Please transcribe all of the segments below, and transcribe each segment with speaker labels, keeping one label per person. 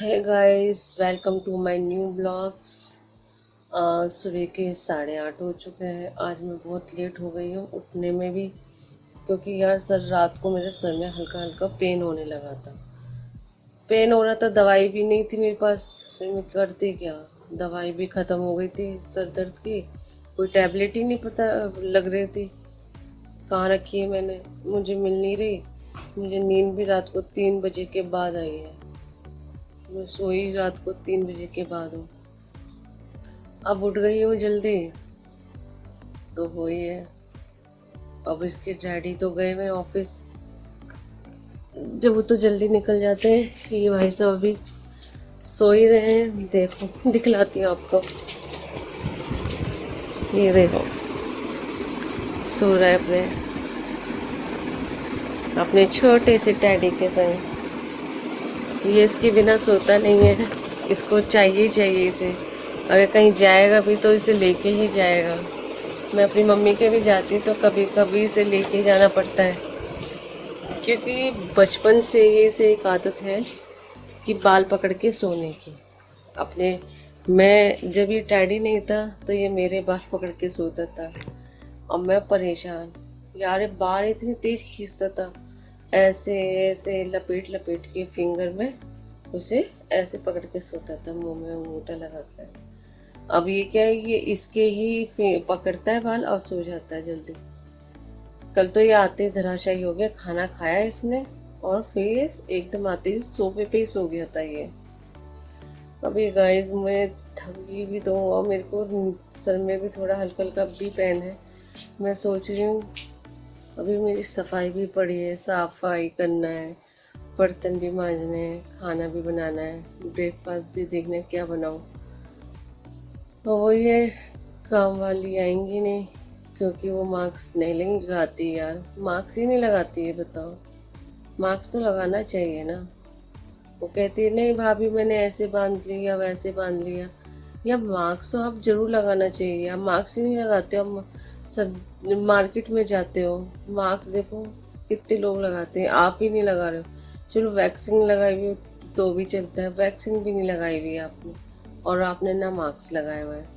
Speaker 1: है guys, welcome to my new blogs. सुबह के 8:30 हो चुके हैं। आज मैं बहुत लेट हो गई हूँ उठने में भी, क्योंकि यार सर रात को मेरे सर में हल्का हल्का पेन होने लगा था। पेन हो रहा था, दवाई भी नहीं थी मेरे पास। फिर मैं करती क्या, दवाई भी ख़त्म हो गई थी सर दर्द की। कोई टैबलेट ही नहीं पता लग रही थी कहाँ रखी है मैंने, मुझे मिल नहीं रही। मुझे नींद भी रात को 3 बजे के बाद आई है। मैं सोई रात को 3 बजे के बाद हूँ। अब उठ गई हूँ जल्दी तो हो ही है। अब इसके डैडी तो गए हुए ऑफिस। जब वो तो जल्दी निकल जाते हैं कि ये भाई साहब अभी सो ही रहे हैं। देखो दिखलाती हूँ आपको, ये देखो सो रहा है अपने अपने छोटे से टैडी के संग। ये इसके बिना सोता नहीं है, इसको चाहिए चाहिए इसे। अगर कहीं जाएगा भी तो इसे लेके ही जाएगा। मैं अपनी मम्मी के भी जाती तो कभी कभी इसे लेके जाना पड़ता है, क्योंकि बचपन से ये इसे एक आदत है कि बाल पकड़ के सोने की। अपने मैं जब ये टैडी नहीं था तो ये मेरे बाल पकड़ के सोता था, और मैं परेशान। यार ये बाल इतनी तेज खींचता था, ऐसे ऐसे लपेट लपेट के फिंगर में उसे ऐसे पकड़ के सोता था, मुंह में अंगूठा लगा कर। अब ये क्या है, ये इसके ही पकड़ता है बाल और सो जाता है जल्दी। कल तो ये आते ही धराशायी हो गया, खाना खाया इसने और फिर एकदम आते ही सोफे पे ही सो गया था ये। अभी गाइस मैं थकी भी तो हूँ और मेरे को सर में भी थोड़ा हल्का हल्का भी पेन है। मैं सोच रही हूँ अभी मेरी सफाई भी पड़ी है, सफाई करना है, बर्तन भी मांजने हैं, खाना भी बनाना है, ब्रेकफास्ट भी देखना है क्या बनाऊँ। तो वो ये काम वाली आएंगी नहीं, क्योंकि वो मास्क नहीं लगाती यार। मास्क ही नहीं लगाती है, बताओ। मास्क तो लगाना चाहिए ना। वो कहती है नहीं भाभी मैंने ऐसे बांध लिया वैसे बांध लिया। या मास्क तो आप जरूर लगाना चाहिए, आप मास्क ही नहीं लगाते हो। सब मार्केट में जाते हो, मास्क देखो कितने लोग लगाते हैं, आप ही नहीं लगा रहे हो। चलो वैक्सीन लगाई हुई हो तो भी चलता है, वैक्सीन भी नहीं लगाई हुई है आपने, और आपने ना मास्क लगाया हुआ है।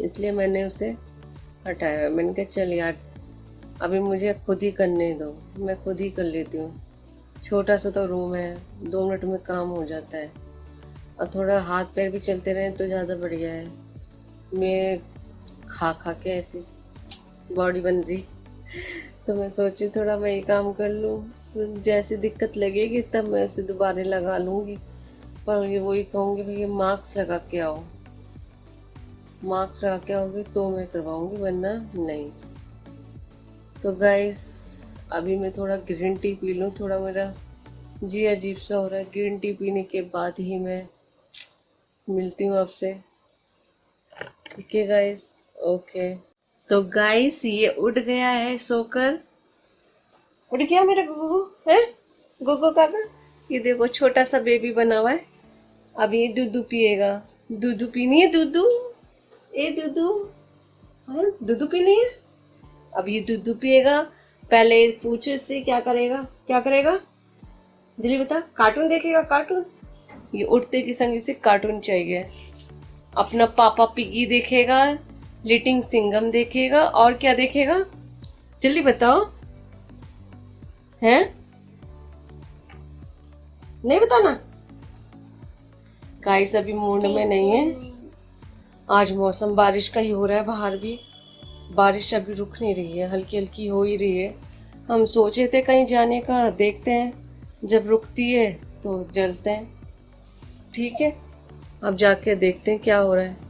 Speaker 1: इसलिए मैंने उसे हटाया। मैंने कहा चल यार अभी मुझे खुद ही करने दो, मैं खुद ही कर लेती हूँ। छोटा सा तो रूम है, 2 मिनट में काम हो जाता है, और थोड़ा हाथ पैर भी चलते रहे तो ज़्यादा बढ़िया है। मैं खा खा के ऐसी बॉडी बन रही, तो मैं सोची थोड़ा मैं ये काम कर लूँ, फिर जैसी दिक्कत लगेगी तब मैं उसे दोबारा लगा लूँगी। पर ये वही कहूँगी भैया मास्क लगा के आओ, मास्क लगा के आओगे तो मैं करवाऊँगी, वरना नहीं। तो गाइस अभी मैं थोड़ा ग्रीन टी पी लूँ, थोड़ा मेरा जी अजीब सा हो रहा है। ग्रीन टी पीने के बाद ही मैं मिलती हूँ आपसे। ठीक है गाइस, ओके। तो गाइस ये उठ गया है सोकर, उठ गया मेरा गुगू है। गुगू काका, ये देखो छोटा सा बेबी बना हुआ है। अब ये दूधू पिएगा। दूधू पीनी है, दूधू। ए दूधू, हाँ दूधू पीनी है। अब ये दूधू पिएगा। पहले पूछो इससे क्या करेगा, क्या करेगा जल्दी बता। कार्टून देखेगा, कार्टून। ये उठते के संग इसे कार्टून चाहिए। अपना पापा पिगी देखेगा, लिटिल सिंघम देखेगा, और क्या देखेगा जल्दी बताओ। हैं, नहीं बताना। गाइस अभी मूड में नहीं है। आज मौसम बारिश का ही हो रहा है, बाहर भी बारिश अभी रुक नहीं रही है, हल्की हल्की हो ही रही है। हम सोचे थे कहीं जाने का, देखते हैं जब रुकती है तो चलते हैं। ठीक है, अब जाके देखते हैं क्या हो रहा है।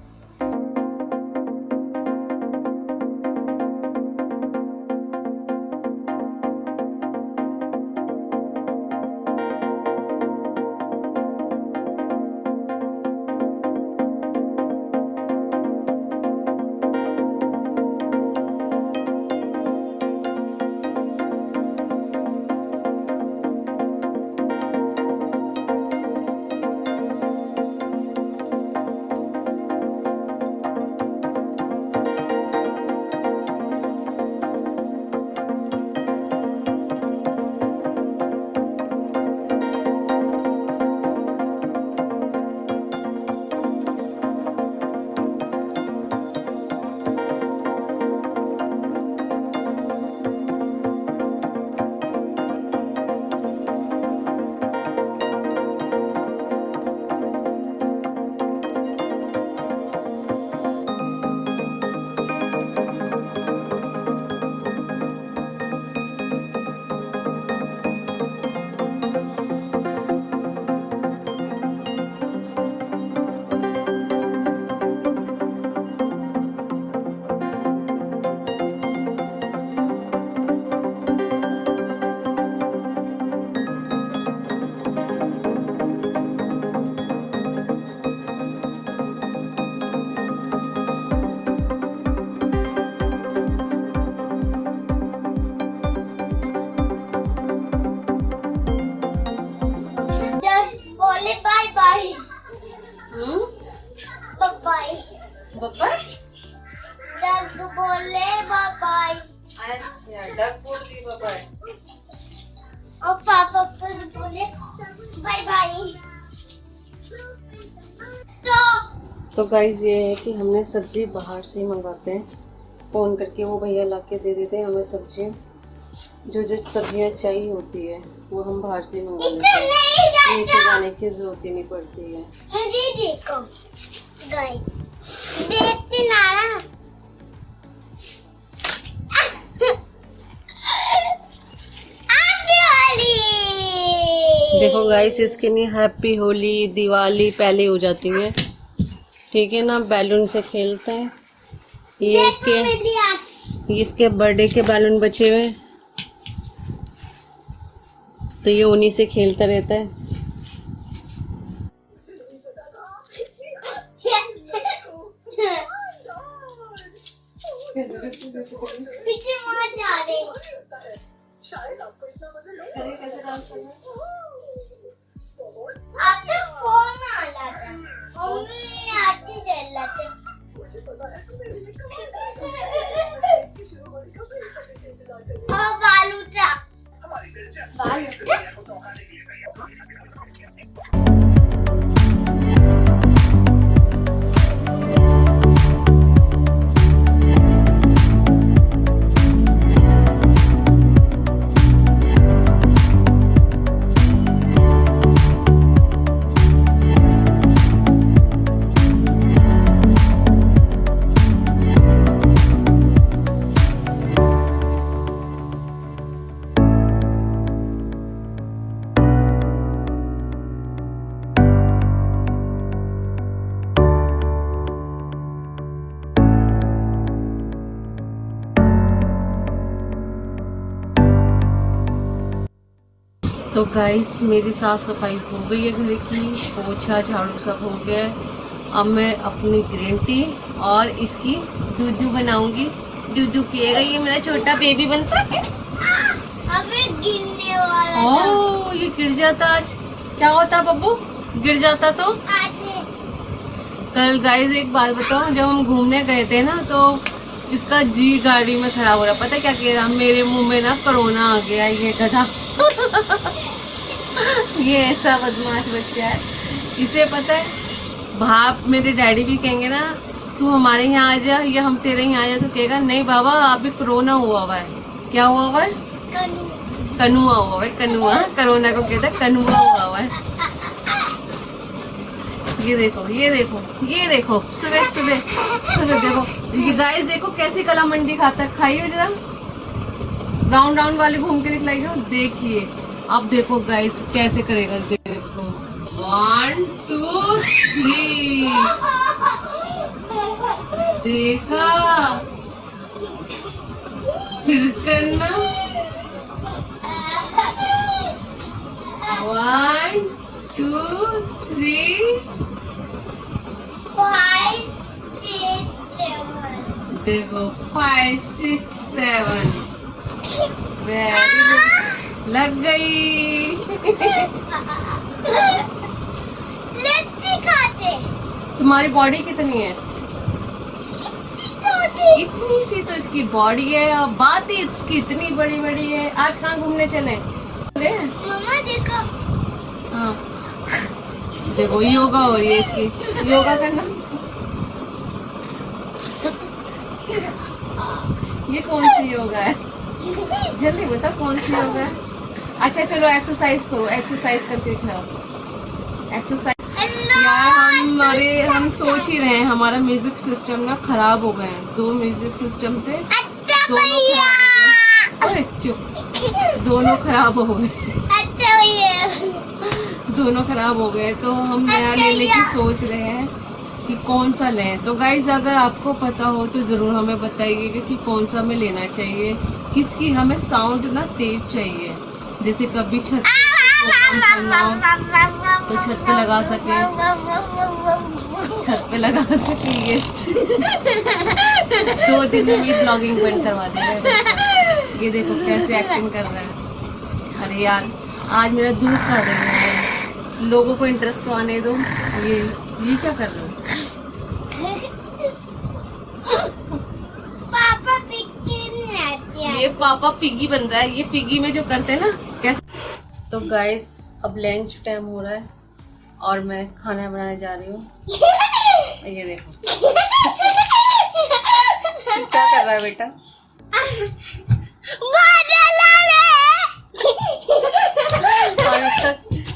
Speaker 1: अच्छा, डक बोल दी पापा।
Speaker 2: और पापा फिर बोले बाय बाय।
Speaker 1: तो गाइस ये है कि हमने सब्जी बाहर से ही मंगाते हैं, फ़ोन करके वो भैया ला के दे देते हैं हमें सब्जी। जो जो सब्जियां चाहिए होती है वो हम बाहर से ही मंगा लेते हैं, नीचे जाने की जरूरत ही नहीं पड़ती है।
Speaker 2: ये देखो गाइस, देखते ना
Speaker 1: देखो गाइस, इसके लिए हैप्पी होली दिवाली पहले हो जाती है, ठीक है ना। बैलून से खेलते हैं। ये इसके बर्थडे के बैलून बचे हुए, तो ये उन्हीं से खेलता रहता है।
Speaker 2: पीछे मत जा रहे। आपका फोन आ रहा था, मम्मी आती चल लाते। और बालूटा
Speaker 1: तो गाइस मेरी साफ़ सफाई हो गई है घर की, पोछा झाड़ू सब हो गया है। अब मैं अपनी ग्रीन टी और इसकी दूधू बनाऊंगी। दूधू पिएगा ये मेरा छोटा बेबी बनता है।
Speaker 2: अबे गिरने वाला
Speaker 1: ओह ये गिर जाता आज, क्या होता बब्बू गिर जाता तो। कल गाइस एक बात बताओ, जब हम घूमने गए थे ना तो इसका जी गाड़ी में खड़ा हो रहा, पता क्या कह रहा, मेरे मुंह में ना कोरोना आ गया ये गधा। ये ऐसा बदमाश बच्चा है, इसे पता है भाप मेरे डैडी भी कहेंगे ना तू हमारे यहाँ आ जा या हम तेरे यहाँ आ जा, तो कहेगा नहीं बाबा अभी कोरोना हुआ है। क्या हुआ है? कनुआ हुआ है, कनुआ। कोरोना को कहता है कनुआ हुआ है। ये देखो ये देखो ये देखो, सुबह सुबह सुबह देखो ये गाइस, देखो कैसी कला मंडी खाता है। खाइए जरा, राउंड राउंड वाले घूम के दिखलाइए। देखिए अब देखो गाइस कैसे करेगा, देखो 1 2 3 देखा, फिर करना 1 2 3
Speaker 2: 5 6 7
Speaker 1: देखो 5 6 7 वेरी गुड, लग गई।
Speaker 2: लस्सी खाते।
Speaker 1: तुम्हारी बॉडी कितनी है? इतनी सी तो इसकी बॉडी है और बातें इसकी इतनी बड़ी बड़ी है। आज कहाँ घूमने चले?
Speaker 2: मम्मा देखो।
Speaker 1: हाँ देखो योगा हो रही है इसकी, योगा करना। ये कौन सी योगा है? जल्दी बता कौन सी योगा है? अच्छा चलो एक्सरसाइज करो, एक्सरसाइज करके दिखाओ। एक्सरसाइज यार हम सोच ही रहे हैं, हमारा म्यूजिक सिस्टम ना खराब हो गए हैं। 2 म्यूजिक सिस्टम थे, दोनों खराब हो गए। चुप, दोनों खराब हो गए। दोनों खराब हो गए, तो हम नया लेने की सोच रहे हैं कि कौन सा लें। तो गाइज अगर आपको पता हो तो जरूर हमें बताइएगा कि कौन सा हमें लेना चाहिए, किसकी हमें साउंड ना तेज चाहिए, जैसे कभी छत करना हो तो छत पे लगा सके, छत पे लगा सके। ये 2 दिन में भी ब्लॉगिंग बंद करवा देगा। ये देखो कैसे एक्टिंग कर रहा है। अरे यार आज मेरा दूसरा दिन है, लोगों को इंटरेस्ट तो आने दो। ये क्या कर रहे हो?
Speaker 2: पापा पिक्चर नहीं आती है।
Speaker 1: ये पापा पिग्गी बन रहा है, ये पिग्गी में जो करते हैं ना कैसे। तो गाइस अब लंच टाइम हो रहा है और मैं खाना बनाने जा रही हूँ। ये देखो क्या कर रहा है बेटा। और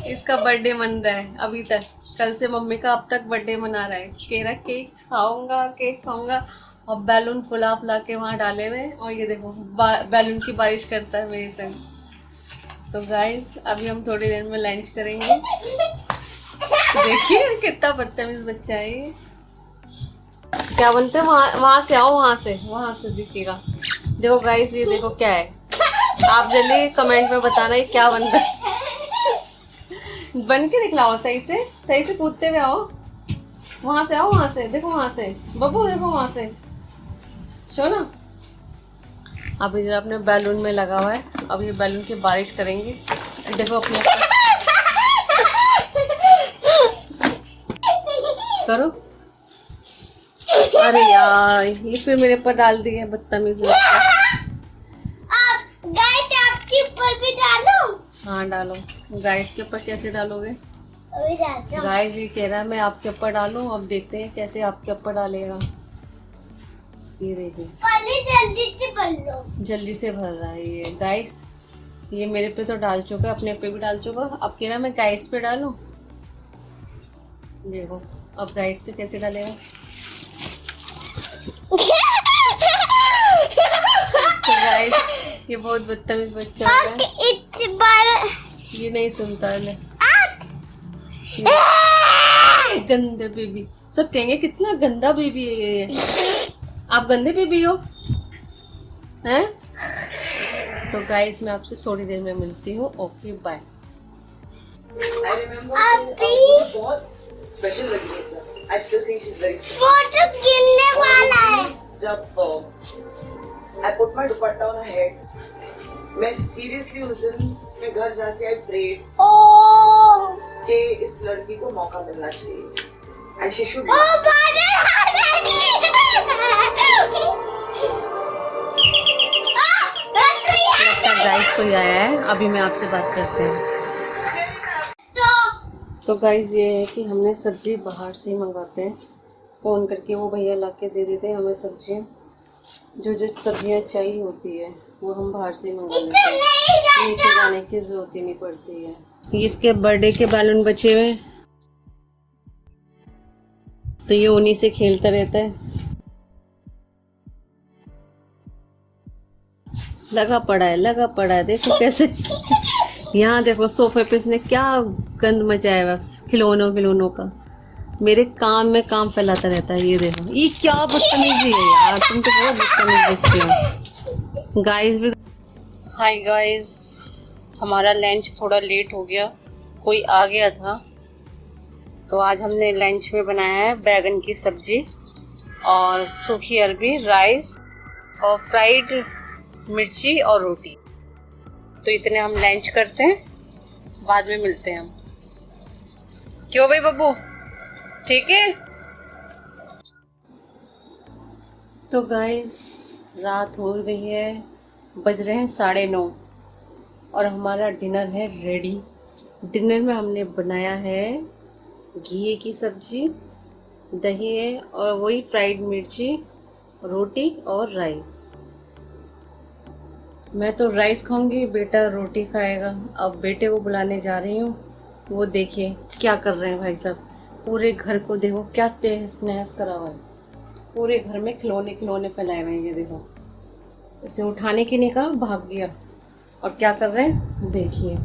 Speaker 1: इसका बर्थडे मन रहा है अभी तक, कल से मम्मी का अब तक बर्थडे मना रहा है। कह रहा केक खाऊंगा। अब बैलून फुला के वहाँ डाले हुए और ये देखो बैलून की बारिश करता है मेरे संग। तो गाइस अभी हम थोड़ी देर में लंच करेंगे। देखिए कितना बदतमीज बच्चा है ये। क्या बनते हैं वहाँ से आओ, वहाँ से दिखेगा। देखो गाइस ये देखो क्या है, आप जल्दी कमेंट में बताना ये क्या बन रहा है। बन के दिखलाओ, सही से कूदते हुए आओ। वहां से आओ, वहां से देखो, वहां से बब्बू देखो, वहां से शोना। अब इधर अपने बैलून में लगा हुआ है, अब ये बैलून की बारिश करेंगे। देखो अपने करो। अरे यार ये फिर मेरे पर डाल दिए, बदतमीज।
Speaker 2: आपके ऊपर भी डालो।
Speaker 1: हाँ डालो। गाइस के ऊपर कैसे डालोगे?
Speaker 2: अभी डालता हूँ।
Speaker 1: गाइस ये कह रहा है मैं आपके ऊपर डालूं, अब देखते हैं कैसे आपके ऊपर डालेगा। ये देखिए
Speaker 2: पहले जल्दी से भर लो।
Speaker 1: जल्दी से भर रहा है ये। गाइस ये मेरे पे तो डाल चुका, अपने पे भी डाल चुका। अब कह रहा है मैं गाइस पे डालूं। देखो अब गाइस पे कैसे डालेगा। तो गाइस ये बहुत बदतमीज बच्चा है,
Speaker 2: इतनी बार
Speaker 1: ये नहीं सुनता है। गंदे बेबी, सब कहेंगे कितना गंदा बेबी है ये। आप गंदे बेबी हो हैं? तो गाइस मैं आपसे थोड़ी देर में मिलती हूँ। Okay bye.
Speaker 3: स्पेशल लगी है sir. I still think she is very
Speaker 2: photo गिरने वाला है।
Speaker 3: जब I put my dupatta on her head, मैं सीरियसली उस दिन मैं घर जाके आई प्रेड
Speaker 2: ओह
Speaker 3: कि इस लड़की को मौका मिलना चाहिए एंड शी शुड।
Speaker 1: गाइस कोई आया है, अभी मैं आपसे बात करते हैं। तो गाइस ये है कि हमने सब्जी बाहर से ही मंगाते हैं, फ़ोन करके वो भैया ला के दे देते हैं हमें सब्जियाँ। जो सब्जियाँ चाहिए होती है वो हम बाहर से ही मंगा लेते हैं, नीचे जाने की जरूरत ही नहीं पड़ती है। इसके बर्थडे के बैलून बचे हुए तो ये उन्हीं से खेलता रहता है। लगा पड़ा है देखो कैसे। यहाँ देखो सोफे पे इसने क्या गंद मचाया है खिलौनों का। मेरे काम में काम फैलाता रहता है। ये देखो ये क्या बदतमीजी है यार, तुम तो बहुत बदतमीज बच्चे हो। गाइस भी हाय गाइस, हमारा लंच थोड़ा लेट हो गया, कोई आ गया था। तो आज हमने लंच में बनाया है बैगन की सब्जी और सूखी अरबी, राइस और फ्राइड मिर्ची और रोटी। तो इतने हम लंच करते हैं, बाद में मिलते हैं हम। क्यों भाई बब्बू, ठीक है? तो गाइस रात हो गई है, बज रहे हैं 9:30 और हमारा डिनर है रेडी। डिनर में हमने बनाया है घी की सब्जी, दही है और वही फ्राइड मिर्ची, रोटी और राइस। मैं तो राइस खाऊंगी, बेटा रोटी खाएगा। अब बेटे को बुलाने जा रही हूँ, वो देखिए क्या कर रहे हैं भाई साहब। पूरे घर को देखो क्या तहस नहस करा हुआ है, पूरे घर में खिलौने फैलाए हुए हैं। ये देखो इसे उठाने की नहीं कहा, भाग गया। और क्या कर रहे हैं देखिए।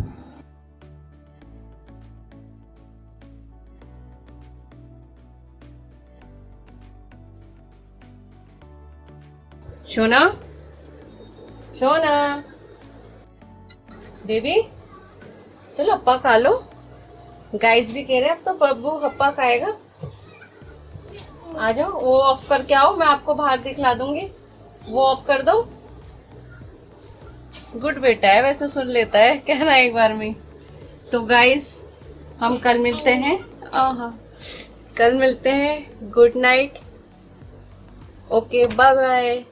Speaker 1: सोना बेबी चलो अप्पा खा लो। गाइस भी कह रहे हैं अब तो बब्बू अप्पा खाएगा। आ जाओ, वो ऑफ करके आओ, मैं आपको बाहर दिखला दूंगी। वो ऑफ कर दो। गुड बेटा है, वैसे सुन लेता है कहना एक बार में। तो गाइस हम कल मिलते हैं। कल मिलते हैं। Good night. Okay bye bye.